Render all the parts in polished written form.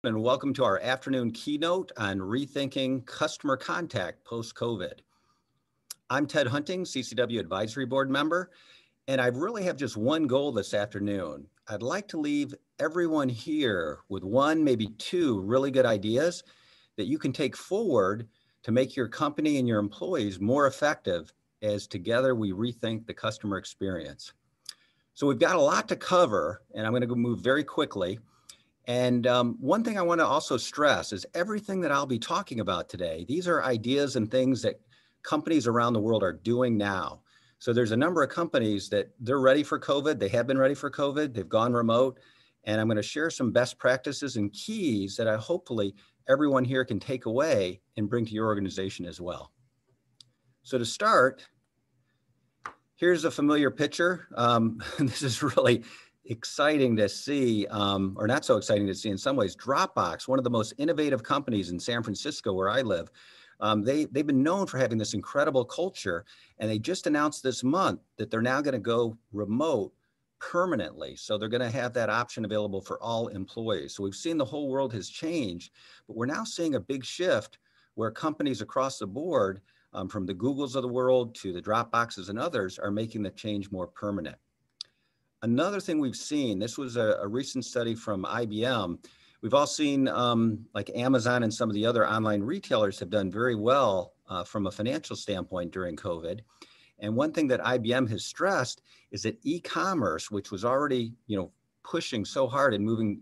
And welcome to our afternoon keynote on rethinking customer contact post-COVID. I'm Ted Hunting, CCW Advisory Board member, and I really have just one goal this afternoon. I'd like to leave everyone here with one, maybe two really good ideas that you can take forward to make your company and your employees more effective as together we rethink the customer experience. So we've got a lot to cover, and I'm going to go move very quickly. And one thing I want to also stress is everything that I'll be talking about today, these are ideas and things that companies around the world are doing now. So there's a number of companies that they're ready for COVID. They have been ready for COVID. They've gone remote. And I'm going to share some best practices and keys that I hopefully everyone here can take away and bring to your organization as well. So to start, here's a familiar picture. This is really exciting to see, or not so exciting to see in some ways. Dropbox, one of the most innovative companies in San Francisco where I live, they've been known for having this incredible culture, and they just announced this month that they're now going to go remote permanently. So they're going to have that option available for all employees. So we've seen the whole world has changed, but we're now seeing a big shift where companies across the board, from the Googles of the world to the Dropboxes and others, are making the change more permanent. Another thing we've seen, this was a recent study from IBM. We've all seen like Amazon and some of the other online retailers have done very well from a financial standpoint during COVID. And one thing that IBM has stressed is that e-commerce, which was already, pushing so hard and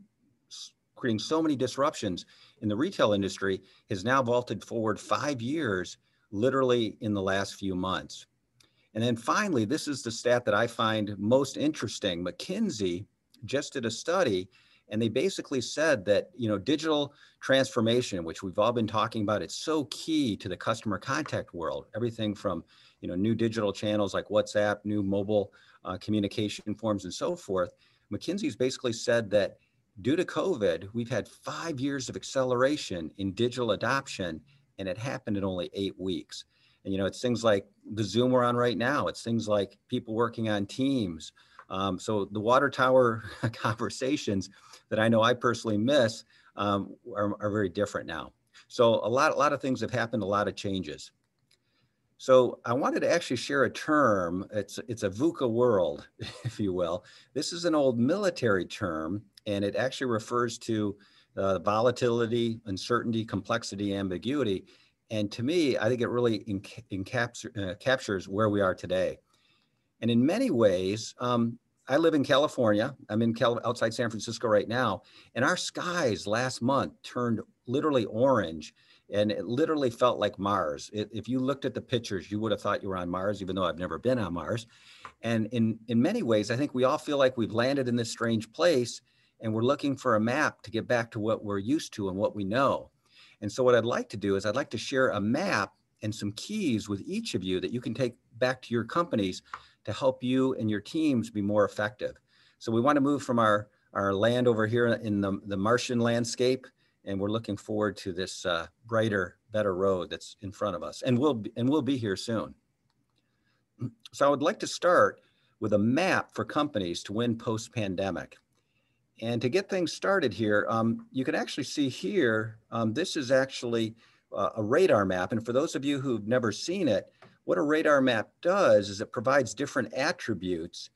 creating so many disruptions in the retail industry, has now vaulted forward 5 years, literally in the last few months. And then finally, this is the stat that I find most interesting. McKinsey just did a study, and they basically said that, digital transformation, which we've all been talking about, it's so key to the customer contact world. Everything from, new digital channels like WhatsApp, new mobile communication forms, and so forth. McKinsey's basically said that due to COVID, we've had 5 years of acceleration in digital adoption, and it happened in only 8 weeks. And, it's things like the Zoom we're on right now. It's things like people working on Teams. So the water tower conversations that I know I personally miss are very different now. So a lot of things have happened, a lot of changes. So I wanted to actually share a term. It's a VUCA world, if you will. This is an old military term, and it actually refers to volatility, uncertainty, complexity, ambiguity. And to me, I think it really captures where we are today. And in many ways, I live in California. I'm outside San Francisco right now. And our skies last month turned literally orange. And it literally felt like Mars. If you looked at the pictures, you would have thought you were on Mars, even though I've never been on Mars. And in many ways, I think we all feel like we've landed in this strange place, and we're looking for a map to get back to what we're used to and what we know. And so what I'd like to do is I'd like to share a map and some keys with each of you that you can take back to your companies to help you and your teams be more effective. So we want to move from our land over here in the Martian landscape, and we're looking forward to this brighter, better road that's in front of us. And we'll be here soon. So I would like to start with a map for companies to win post-pandemic. And to get things started here, you can actually see here, this is actually a radar map. And for those of you who've never seen it, what a radar map does is it provides different attributes.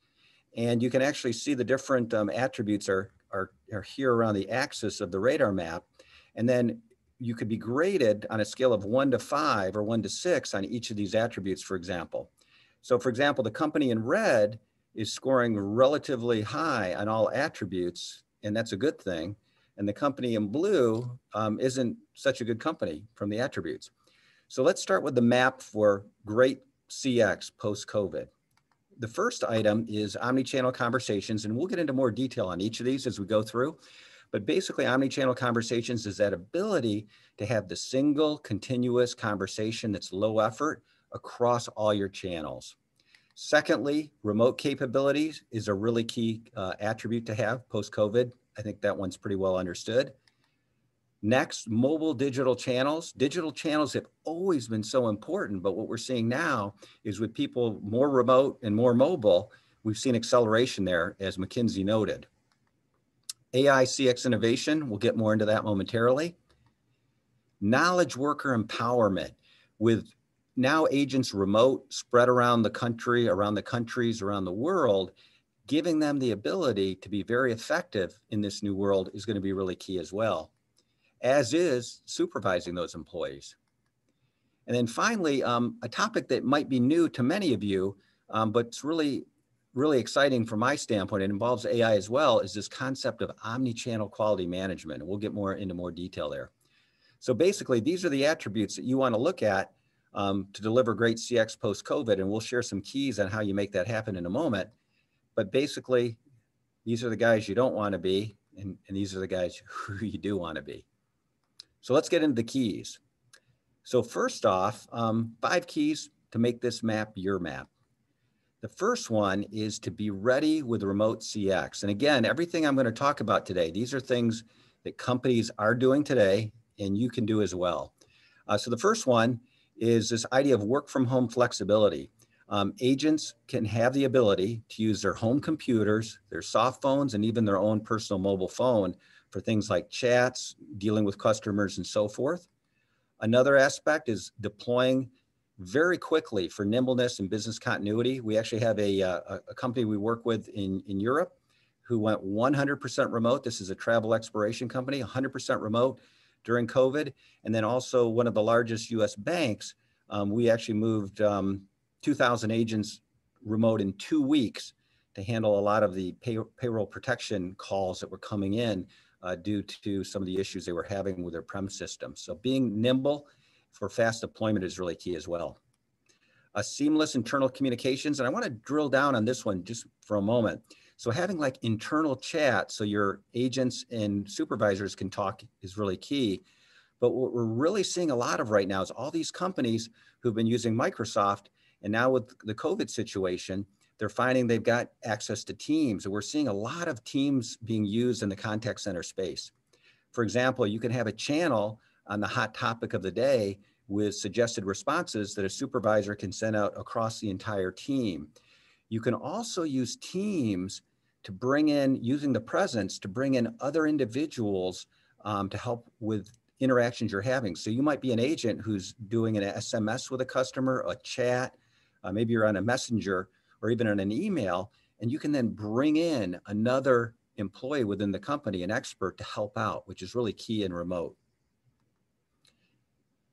And you can actually see the different attributes are here around the axis of the radar map. And then you could be graded on a scale of 1 to 5 or 1 to 6 on each of these attributes, for example. So for example, the company in red is scoring relatively high on all attributes, and that's a good thing. And the company in blue isn't such a good company from the attributes. So let's start with the map for great CX post-COVID. The first item is omnichannel conversations, and we'll get into more detail on each of these as we go through. But basically, omnichannel conversations is that ability to have the single continuous conversation that's low effort across all your channels. Secondly, remote capabilities is a really key attribute to have post-COVID. I think that one's pretty well understood. Next, mobile digital channels. Digital channels have always been so important, but what we're seeing now is with people more remote and more mobile, we've seen acceleration there, as McKinsey noted. AI CX innovation, we'll get more into that momentarily. Knowledge worker empowerment, with now agents remote, spread around the country, around the countries, around the world, giving them the ability to be very effective in this new world is going to be really key as well, as is supervising those employees. And then finally, a topic that might be new to many of you, but it's really exciting from my standpoint, it involves AI as well, is this concept of omnichannel quality management. And we'll get into more detail there. So basically, these are the attributes that you want to look at to deliver great CX post-COVID, and we'll share some keys on how you make that happen in a moment. But basically, these are the guys you don't want to be, and these are the guys who you do want to be. So let's get into the keys. So first off, 5 keys to make this map your map. The first one is to be ready with remote CX. And again, everything I'm going to talk about today, these are things that companies are doing today and you can do as well. So the first one is this idea of work from home flexibility. Agents can have the ability to use their home computers, their soft phones, and even their own personal mobile phone for things like chats, dealing with customers, and so forth. Another aspect is deploying very quickly for nimbleness and business continuity. We actually have a company we work with in Europe who went 100% remote. This is a travel exploration company, 100% remote during COVID. And then also one of the largest US banks, we actually moved 2,000 agents remote in 2 weeks to handle a lot of the payroll protection calls that were coming in due to some of the issues they were having with their prem system. So being nimble for fast deployment is really key as well. Seamless internal communications, and I want to drill down on this one just for a moment. So having like internal chat so your agents and supervisors can talk is really key. But what we're really seeing a lot of right now is all these companies who've been using Microsoft, and now with the COVID situation, they're finding they've got access to Teams. And we're seeing a lot of Teams being used in the contact center space. For example, you can have a channel on the hot topic of the day with suggested responses that a supervisor can send out across the entire team. You can also use Teams to bring in, using the presence, to bring in other individuals to help with interactions you're having. So you might be an agent who's doing an SMS with a customer, a chat, maybe you're on a messenger or even on an email, and you can then bring in another employee within the company, an expert, to help out, which is really key in remote.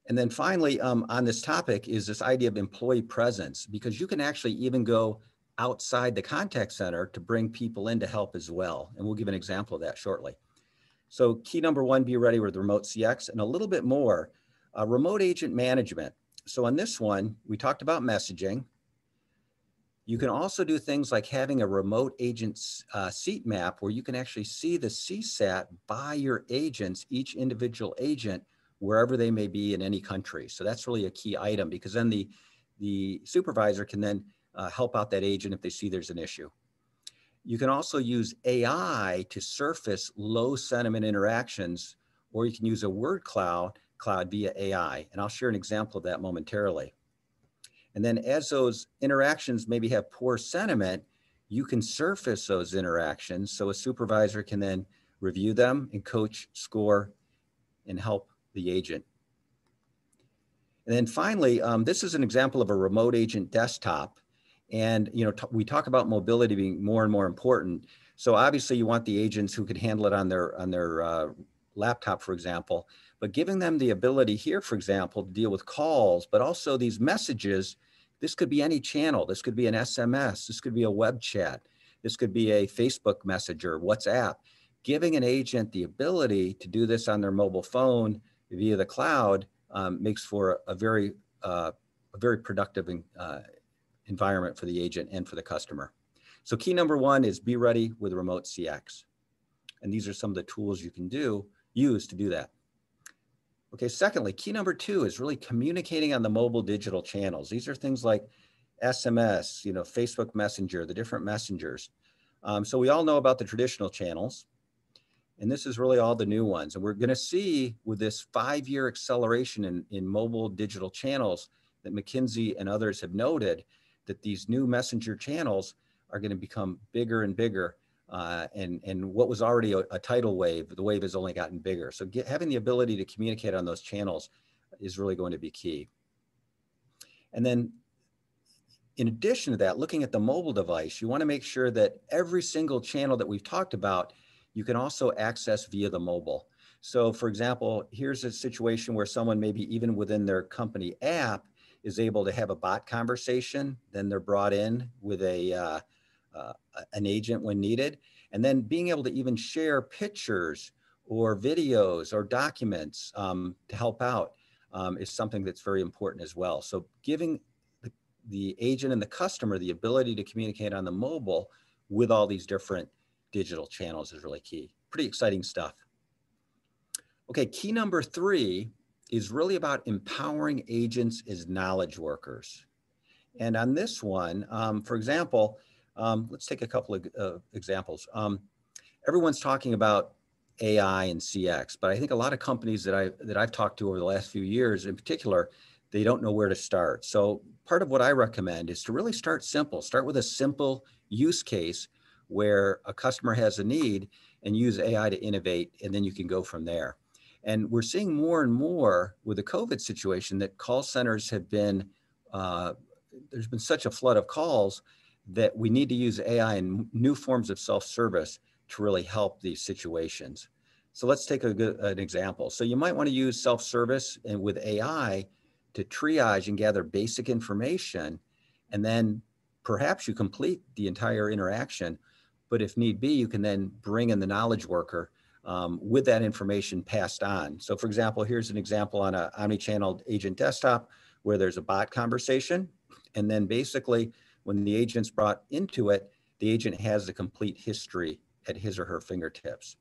And then finally, on this topic is this idea of employee presence, because you can actually even go outside the contact center to bring people in to help as well. And we'll give an example of that shortly. So key number 1, be ready with remote CX, and a little bit more, remote agent management. So on this one, we talked about messaging. You can also do things like having a remote agent seat map where you can actually see the CSAT by your agents, each individual agent, wherever they may be in any country. So that's really a key item, because then the supervisor can then help out that agent if they see there's an issue. You can also use AI to surface low sentiment interactions, or you can use a word cloud via AI. And I'll share an example of that momentarily. And then as those interactions maybe have poor sentiment, you can surface those interactions so a supervisor can then review them and coach, score, and help the agent. And then finally, this is an example of a remote agent desktop. And we talk about mobility being more and more important. So obviously you want the agents who can handle it on their laptop, for example, but giving them the ability here, for example, to deal with calls, but also these messages. This could be any channel. This could be an SMS. This could be a web chat. This could be a Facebook Messenger, WhatsApp. Giving an agent the ability to do this on their mobile phone via the cloud makes for a very productive environment for the agent and for the customer. So key number 1 is be ready with remote CX. And these are some of the tools you can use to do that. Okay, secondly, key number 2 is really communicating on the mobile digital channels. These are things like SMS, Facebook Messenger, the different messengers. So we all know about the traditional channels, and this is really all the new ones. And we're going to see with this 5-year acceleration in mobile digital channels that McKinsey and others have noted that these new messenger channels are going to become bigger and bigger and what was already a tidal wave, the wave has only gotten bigger. So having the ability to communicate on those channels is really going to be key. And then in addition to that, looking at the mobile device, you want to make sure that every single channel that we've talked about, you can also access via the mobile. So for example, here's a situation where someone maybe even within their company app is able to have a bot conversation, then they're brought in with an agent when needed, and then being able to even share pictures or videos or documents to help out is something that's very important as well. So giving the agent and the customer the ability to communicate on the mobile with all these different digital channels is really key. Pretty exciting stuff. Okay, key number 3 is really about empowering agents as knowledge workers. And on this one, for example, let's take a couple of examples. Everyone's talking about AI and CX, but I think a lot of companies that I've talked to over the last few years in particular, they don't know where to start. So part of what I recommend is to really start simple. Start with a simple use case where a customer has a need and use AI to innovate, and then you can go from there. And we're seeing more and more with the COVID situation that call centers have been, there's been such a flood of calls that we need to use AI and new forms of self-service to really help these situations. So let's take an example. So you might want to use self-service and with AI to triage and gather basic information, and then perhaps you complete the entire interaction, but if need be, you can then bring in the knowledge worker with that information passed on. So for example, here's an example on an omnichannel agent desktop where there's a bot conversation, and then basically when the agent's brought into it, the agent has the complete history at his or her fingertips.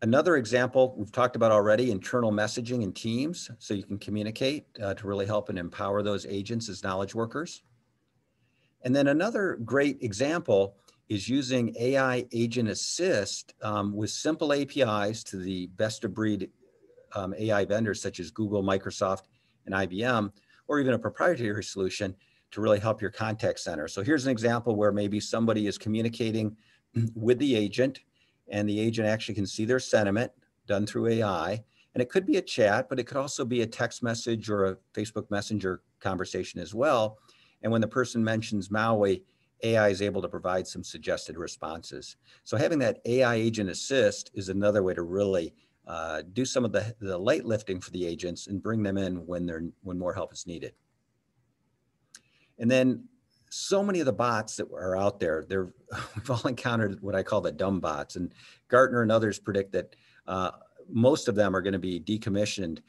Another example we've talked about already, internal messaging in Teams, so you can communicate to really help and empower those agents as knowledge workers. And then another great example is using AI Agent Assist with simple APIs to the best of breed AI vendors such as Google, Microsoft, and IBM, or even a proprietary solution to really help your contact center. So here's an example where maybe somebody is communicating with the agent, and the agent actually can see their sentiment done through AI. And it could be a chat, but it could also be a text message or a Facebook Messenger conversation as well. And when the person mentions Maui, AI is able to provide some suggested responses. So having that AI Agent Assist is another way to really do some of the light lifting for the agents and bring them in when more help is needed. And then so many of the bots that are out there, we've all encountered what I call the dumb bots, and Gartner and others predict that most of them are going to be decommissioned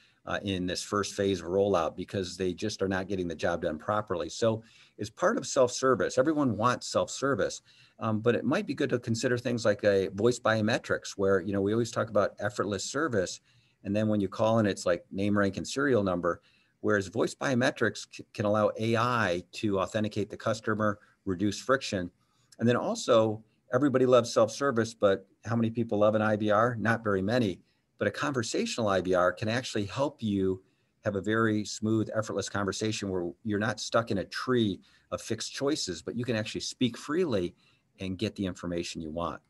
in this first phase of rollout because they just are not getting the job done properly. So as part of self-service, everyone wants self-service, but it might be good to consider things like a voice biometrics where, you know, we always talk about effortless service. And then when you call in, it's like name, rank, and serial number. Whereas voice biometrics can allow AI to authenticate the customer, reduce friction. And then also, everybody loves self-service, but how many people love an IVR? Not very many. But a conversational IVR can actually help you have a very smooth, effortless conversation where you're not stuck in a tree of fixed choices, but you can actually speak freely and get the information you want.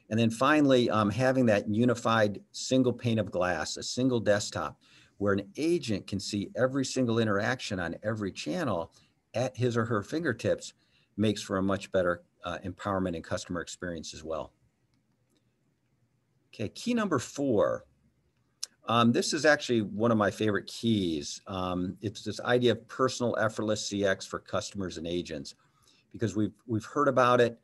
And then finally, having that unified single pane of glass, a single desktop, where an agent can see every single interaction on every channel at his or her fingertips makes for a much better empowerment and customer experience as well. Okay, key number 4. This is actually one of my favorite keys. It's this idea of personal effortless CX for customers and agents, because we've heard about it.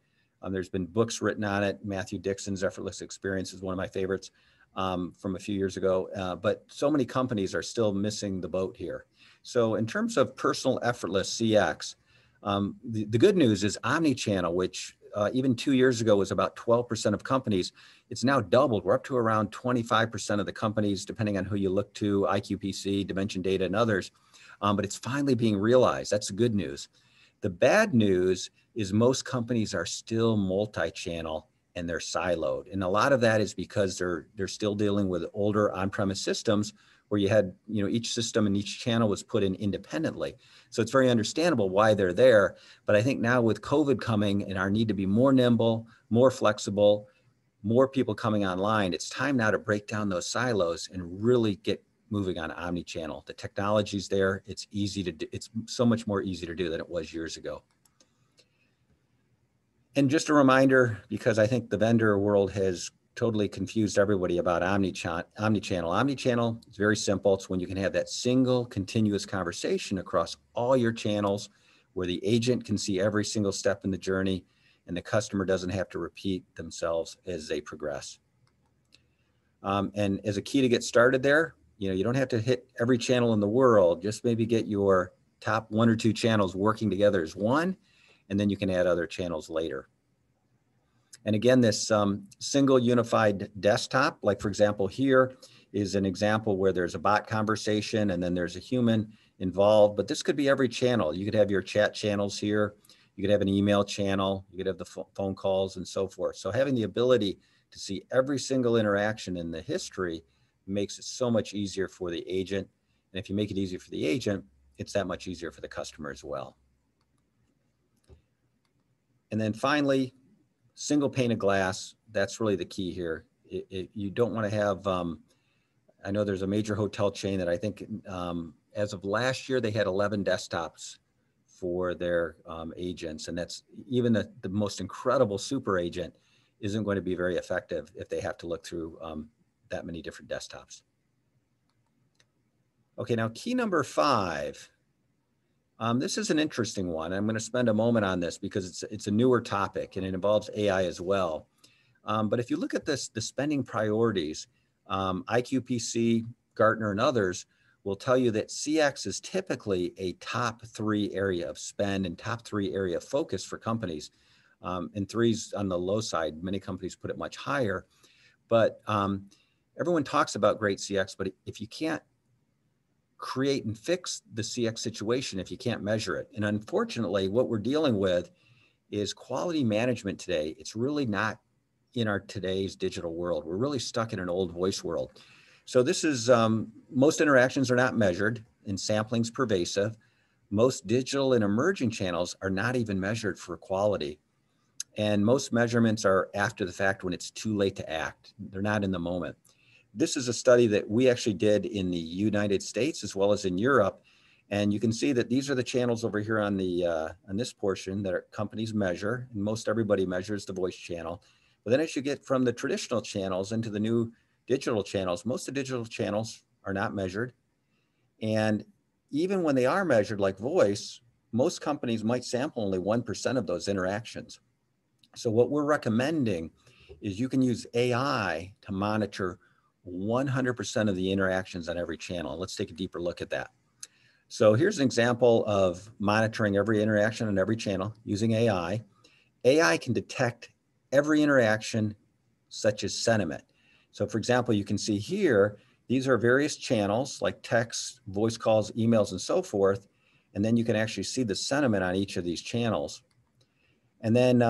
There's been books written on it. Matthew Dixon's Effortless Experience is one of my favorites from a few years ago, but so many companies are still missing the boat here. So in terms of personal effortless CX, the good news is Omnichannel, which even 2 years ago was about 12% of companies, it's now doubled. We're up to around 25% of the companies, depending on who you look to, IQPC, Dimension Data, and others, but it's finally being realized. That's the good news. The bad news is most companies are still multi-channel and they're siloed. And a lot of that is because they're still dealing with older on-premise systems where you had, each system and each channel was put in independently. So it's very understandable why they're there. But I think now with COVID coming and our need to be more nimble, more flexible, more people coming online, it's time now to break down those silos and really get moving on omnichannel. The technology's there. It's easy to do. It's so much more easy to do than it was years ago. And just a reminder, because I think the vendor world has totally confused everybody about omnichannel. Omnichannel is very simple. It's when you can have that single continuous conversation across all your channels where the agent can see every single step in the journey and the customer doesn't have to repeat themselves as they progress. And as a key to get started there, you don't have to hit every channel in the world. Just maybe get your top 1 or 2 channels working together as one, and then you can add other channels later. And again, this single unified desktop, like for example, here is an example where there's a bot conversation and then there's a human involved, but this could be every channel. You could have your chat channels here. You could have an email channel. You could have the phone calls and so forth. So having the ability to see every single interaction in the history makes it so much easier for the agent. And if you make it easier for the agent, it's that much easier for the customer as well. And then finally, single pane of glass, that's really the key here. You don't want to have, I know there's a major hotel chain that I think as of last year, they had 11 desktops for their agents. And that's even the most incredible super agent isn't going to be very effective if they have to look through that many different desktops. Okay, now key number 5. This is an interesting one. I'm going to spend a moment on this because it's a newer topic and it involves AI as well. But if you look at the spending priorities, IQPC, Gartner, and others will tell you that CX is typically a top 3 area of spend and top 3 area of focus for companies. And 3's on the low side. Many companies put it much higher. But everyone talks about great CX, but if you can't create and fix the CX situation, if you can't measure it. And unfortunately, what we're dealing with is quality management today. It's really not in our today's digital world. We're really stuck in an old voice world. So this is, most interactions are not measured and sampling's pervasive. Most digital and emerging channels are not even measured for quality. And most measurements are after the fact when it's too late to act. They're not in the moment. This is a study that we actually did in the United States as well as in Europe. And you can see that these are the channels over here on this portion that our companies measure. And most everybody measures the voice channel. But then as you get from the traditional channels into the new digital channels, most of the digital channels are not measured. And even when they are measured like voice, most companies might sample only 1% of those interactions. So what we're recommending is you can use AI to monitor 100% of the interactions on every channel. Let's take a deeper look at that. So here's an example of monitoring every interaction on every channel using AI. AI can detect every interaction such as sentiment. So for example, you can see here, these are various channels like text, voice calls, emails, and so forth. And then you can actually see the sentiment on each of these channels. And then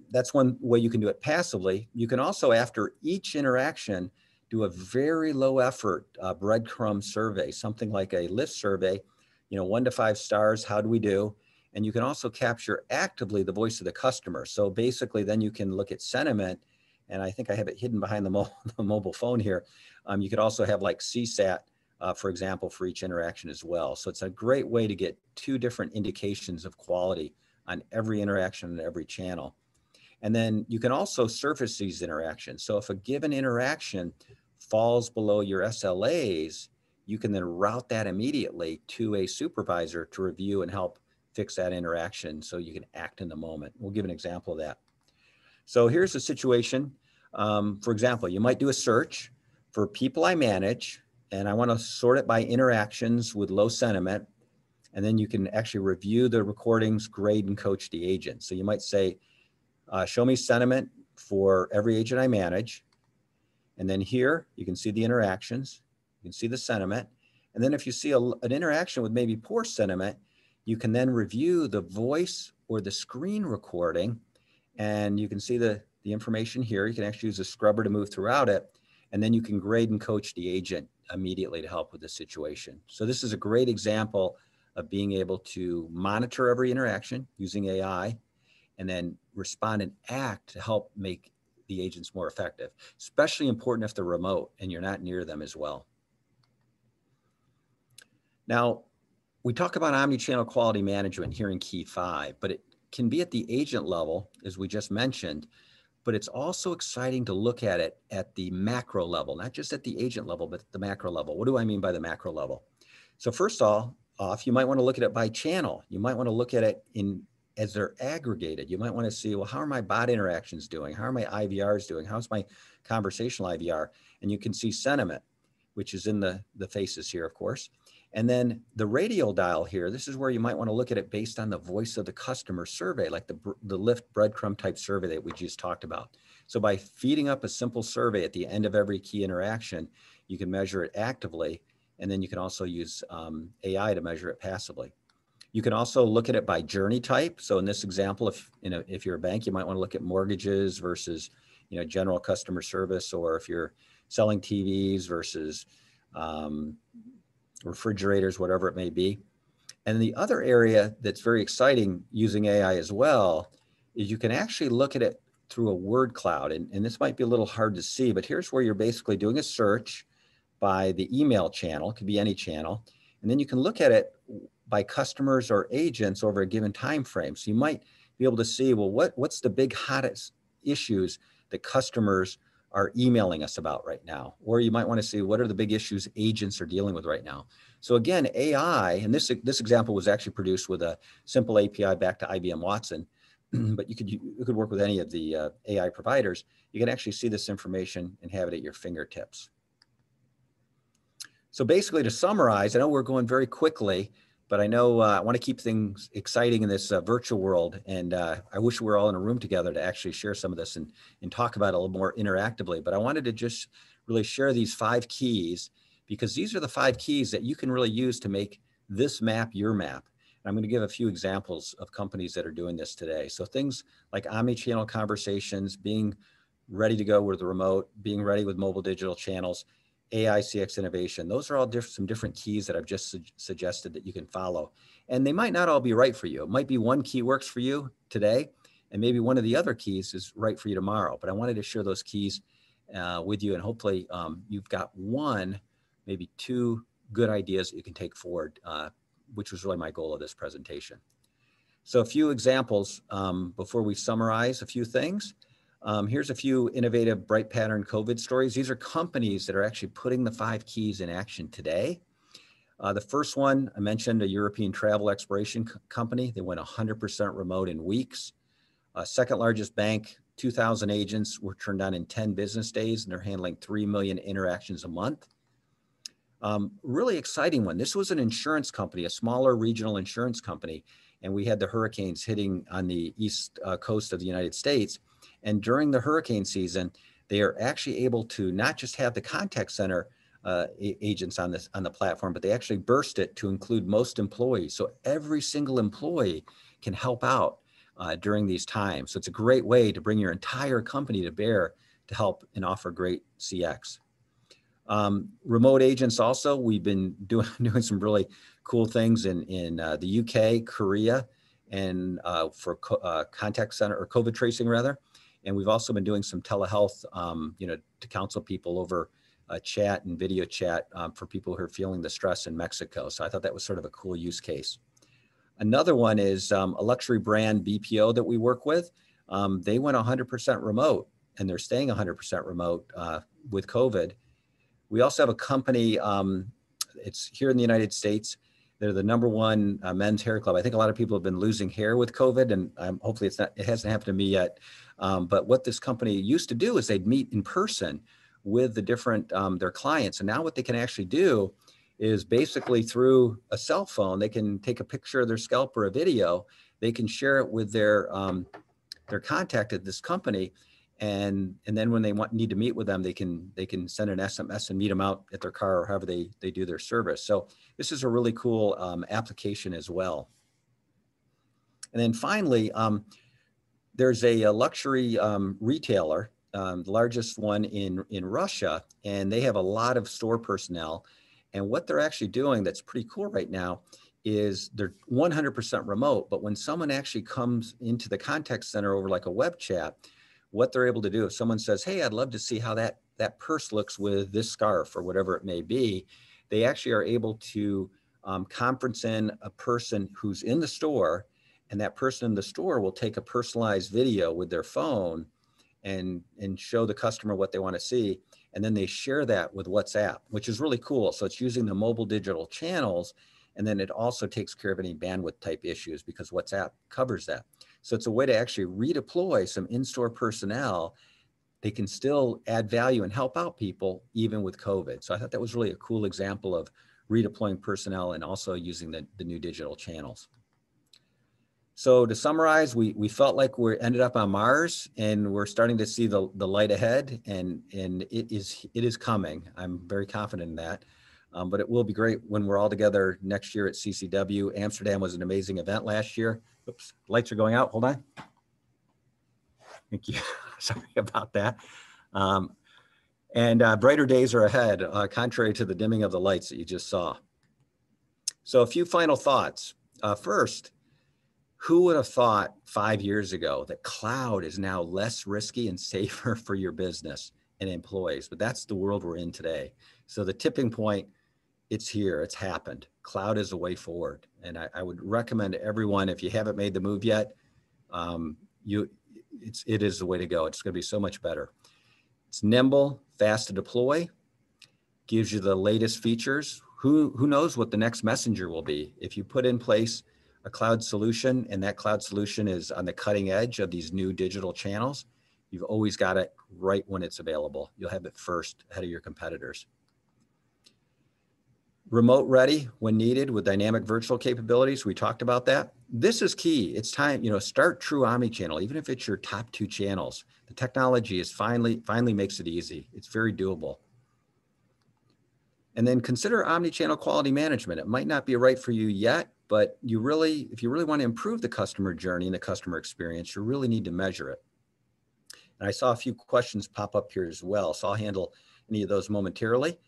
that's one way you can do it passively. You can also, after each interaction, do a very low effort breadcrumb survey, something like a lift survey, 1 to 5 stars, how do we do? And you can also capture actively the voice of the customer. So basically then you can look at sentiment, and I think I have it hidden behind the mobile phone here. You could also have like CSAT, for example, for each interaction as well. So it's a great way to get 2 different indications of quality on every interaction and every channel. And then you can also surface these interactions. So if a given interaction falls below your SLAs, you can then route that immediately to a supervisor to review and help fix that interaction so you can act in the moment. We'll give an example of that. So here's a situation. For example, you might do a search for people I manage, and I want to sort it by interactions with low sentiment. And then you can actually review the recordings, grade, and coach the agent. So you might say, show me sentiment for every agent I manage. And then here, you can see the interactions. You can see the sentiment. And then if you see an interaction with maybe poor sentiment, you can then review the voice or the screen recording. And you can see the information here. You can actually use a scrubber to move throughout it. And then you can grade and coach the agent immediately to help with the situation. So this is a great example of being able to monitor every interaction using AI and then respond and act to help make the agents more effective, especially important if they're remote and you're not near them as well. Now, we talk about omnichannel quality management here in Key 5, but it can be at the agent level, as we just mentioned, but it's also exciting to look at it at the macro level, not just at the agent level, but the macro level. What do I mean by the macro level? So first off, you might want to look at it by channel. You might want to look at it as they're aggregated. You might want to see, well, how are my bot interactions doing? How are my IVRs doing? How's my conversational IVR? And you can see sentiment, which is in the faces here, of course. And then the radial dial here, this is where you might want to look at it based on the voice of the customer survey, like the Lyft breadcrumb type survey that we just talked about. So by feeding up a simple survey at the end of every key interaction, you can measure it actively. And then you can also use AI to measure it passively. You can also look at it by journey type. So in this example, if you're a bank, you might want to look at mortgages versus general customer service, or if you're selling TVs versus refrigerators, whatever it may be. And the other area that's very exciting using AI as well is you can actually look at it through a word cloud. And this might be a little hard to see, but here's where you're basically doing a search by the email channel, it could be any channel. And then you can look at it by customers or agents over a given time frame. So you might be able to see, well, what's the big hottest issues that customers are emailing us about right now? Or you might want to see, what are the big issues agents are dealing with right now? So again, AI, and this example was actually produced with a simple API back to IBM Watson, but you could work with any of the AI providers. You can actually see this information and have it at your fingertips. So basically, to summarize, I know we're going very quickly, but I know I want to keep things exciting in this virtual world. And I wish we were all in a room together to actually share some of this and talk about it a little more interactively. But I wanted to just really share these 5 keys, because these are the 5 keys that you can really use to make this map your map. And I'm going to give a few examples of companies that are doing this today. So things like omnichannel conversations, being ready to go with the remote, being ready with mobile digital channels, AI CX innovation. Those are all some different keys that I've just suggested that you can follow. And they might not all be right for you. It might be one key works for you today, and maybe one of the other keys is right for you tomorrow. But I wanted to share those keys with you, and hopefully you've got one, maybe 2 good ideas that you can take forward, which was really my goal of this presentation. So a few examples before we summarize a few things. Here's a few innovative bright pattern COVID stories. These are companies that are actually putting the 5 keys in action today. The first one, I mentioned, a European travel exploration company. They went 100% remote in weeks. Second largest bank, 2,000 agents were turned on in 10 business days, and they're handling 3 million interactions a month. Really exciting one. This was an insurance company, a smaller regional insurance company, and we had the hurricanes hitting on the east coast of the United States. And during the hurricane season, they are actually able to not just have the contact center agents on the platform, but they actually burst it to include most employees. So every single employee can help out during these times. So it's a great way to bring your entire company to bear to help and offer great CX. Remote agents also, we've been doing some really cool things in the UK, Korea, and for contact center or COVID tracing rather. And we've also been doing some telehealth, to counsel people over chat and video chat for people who are feeling the stress in Mexico. So I thought that was sort of a cool use case. Another one is a luxury brand BPO that we work with. They went 100% remote, and they're staying 100% remote with COVID. We also have a company, it's here in the United States. They're the #1 men's hair club. I think a lot of people have been losing hair with COVID, and hopefully it hasn't happened to me yet. But what this company used to do is they'd meet in person with the different, their clients. And now what they can actually do is basically through a cell phone, they can take a picture of their scalp or a video, they can share it with their contact at this company. And then when they need to meet with them, they can send an SMS and meet them out at their car or however they do their service. So this is a really cool application as well. And then finally, there's a luxury retailer the largest one in Russia, and they have a lot of store personnel. And what they're actually doing that's pretty cool right now is they're 100% remote, but when someone actually comes into the contact center over like a web chat, what they're able to do, if someone says, hey, I'd love to see how that purse looks with this scarf or whatever it may be, they actually are able to conference in a person who's in the store, and that person in the store will take a personalized video with their phone and show the customer what they want to see. And then they share that with WhatsApp, which is really cool. So it's using the mobile digital channels. And then it also takes care of any bandwidth type issues because WhatsApp covers that. So it's a way to actually redeploy some in-store personnel. They can still add value and help out people even with COVID. So I thought that was really a cool example of redeploying personnel and also using the new digital channels. So to summarize, we felt like we ended up on Mars, and we're starting to see the light ahead, and it is coming. I'm very confident in that. But it will be great when we're all together next year at CCW. Amsterdam was an amazing event last year. Oops, lights are going out. Hold on. Thank you. Sorry about that. And brighter days are ahead, contrary to the dimming of the lights that you just saw. So a few final thoughts. First, who would have thought 5 years ago that cloud is now less risky and safer for your business and employees? But that's the world we're in today. So the tipping point, it's here, it's happened. Cloud is the way forward. And I would recommend to everyone, if you haven't made the move yet, it is the way to go. It's going to be so much better. It's nimble, fast to deploy, gives you the latest features. Who knows what the next messenger will be? If you put in place a cloud solution and that cloud solution is on the cutting edge of these new digital channels, you've always got it right when it's available. You'll have it first ahead of your competitors. Remote ready when needed with dynamic virtual capabilities. We talked about that. This is key. It's time, start true omnichannel, even if it's your top 2 channels. The technology is finally makes it easy. It's very doable. And then consider omnichannel quality management. It might not be right for you yet, but if you really want to improve the customer journey and the customer experience, you really need to measure it. And I saw a few questions pop up here as well, so I'll handle any of those momentarily.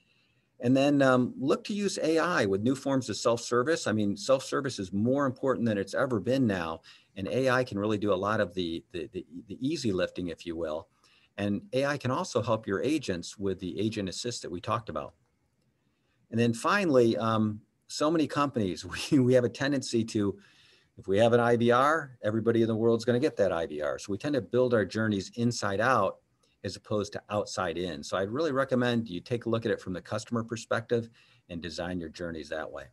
And then look to use AI with new forms of self-service. I mean, self-service is more important than it's ever been now, and AI can really do a lot of the easy lifting, if you will. And AI can also help your agents with the agent assist that we talked about. And then finally, so many companies, we have a tendency to, if we have an IVR, everybody in the world is going to get that IVR. So we tend to build our journeys inside out as opposed to outside in. So I'd really recommend you take a look at it from the customer perspective and design your journeys that way.